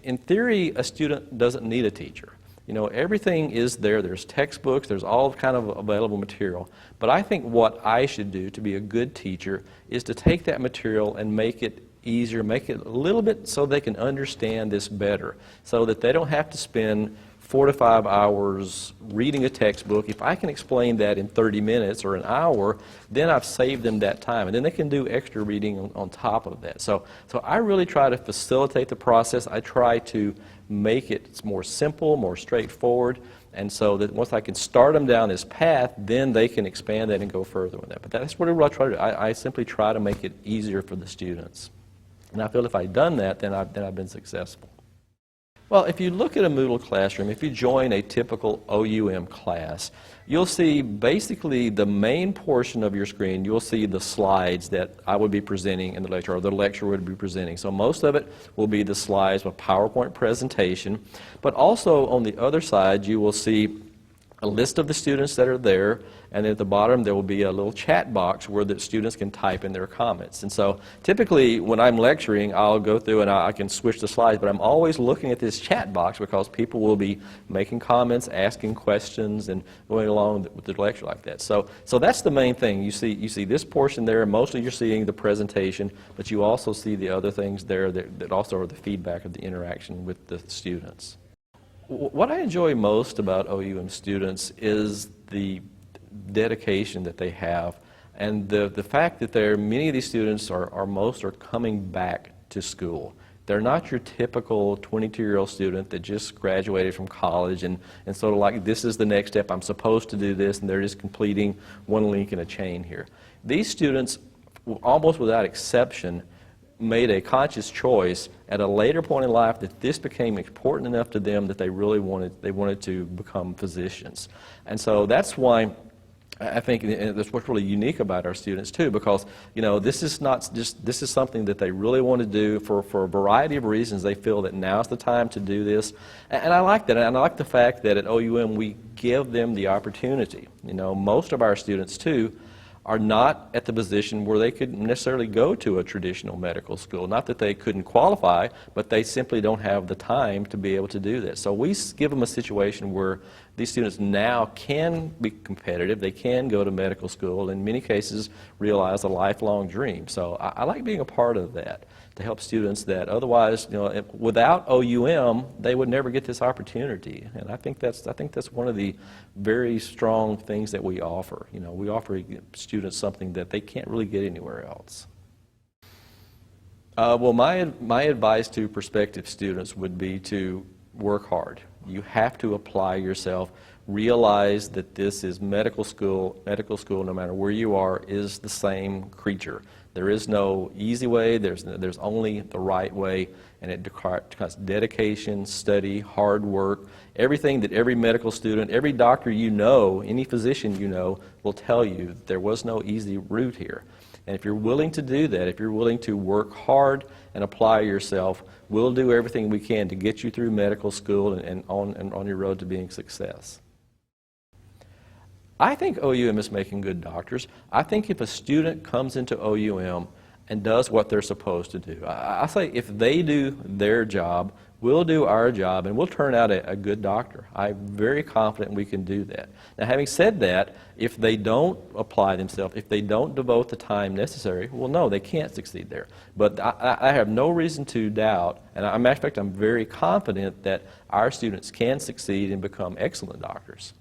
in theory, a student doesn't need a teacher. You know, everything is there. There's textbooks, there's all kind of available material. But I think what I should do to be a good teacher is to take that material and make it easier, make it a little bit so they can understand this better, so that they don't have to spend 4 to 5 hours reading a textbook. If I can explain that in 30 minutes or an hour, then I've saved them that time. And then they can do extra reading on top of that. So I really try to facilitate the process. I try to make it more simple, more straightforward, and so that once I can start them down this path, then they can expand that and go further with that. But that's what I try to do. I simply try to make it easier for the students. And I feel if I've done that, then I've been successful. Well, if you look at a Moodle classroom, if you join a typical OUM class, you'll see basically the main portion of your screen, you'll see the slides that I would be presenting in the lecture, or the lecturer would be presenting. So most of it will be the slides, a PowerPoint presentation, but also on the other side you will see a list of the students that are there, and at the bottom there will be a little chat box where the students can type in their comments. And so typically when I'm lecturing, I'll go through and I can switch the slides, but I'm always looking at this chat box because people will be making comments, asking questions, and going along with the lecture like that. So that's the main thing. You see this portion there, mostly you're seeing the presentation, but you also see the other things there that also are the feedback of the interaction with the students. What I enjoy most about OUM students is the dedication that they have, and the fact that many of these students most are coming back to school. They're not your typical 22-year-old student that just graduated from college and sort of like, this is the next step, I'm supposed to do this, and they're just completing one link in a chain here. These students, almost without exception, made a conscious choice at a later point in life that this became important enough to them that they really wanted to become physicians. And so that's why I think that's what's really unique about our students too, because this is something that they really want to do for a variety of reasons. They feel that now's the time to do this, and I like that, and I like the fact that at OUM we give them the opportunity. Most of our students too are not at the position where they could necessarily go to a traditional medical school. Not that they couldn't qualify, but they simply don't have the time to be able to do that. So we give them a situation where these students now can be competitive, they can go to medical school, in many cases realize a lifelong dream. So I like being a part of that, to help students that otherwise, without OUM, they would never get this opportunity. And I think that's one of the very strong things that we offer. We offer students something that they can't really get anywhere else. Well, my advice to prospective students would be to work hard. You have to apply yourself. Realize that this is medical school. Medical school, no matter where you are, is the same creature. There is no easy way, there's only the right way, and it requires dedication, study, hard work. Everything that every medical student, every doctor any physician will tell you that there was no easy route here. And if you're willing to do that, if you're willing to work hard and apply yourself, we'll do everything we can to get you through medical school and on your road to being success. I think OUM is making good doctors. I think if a student comes into OUM and does what they're supposed to do, I say if they do their job, we'll do our job and we'll turn out a good doctor. I'm very confident we can do that. Now, having said that, if they don't apply themselves, if they don't devote the time necessary, well, no, they can't succeed there. But I have no reason to doubt, and in fact, I'm very confident that our students can succeed and become excellent doctors.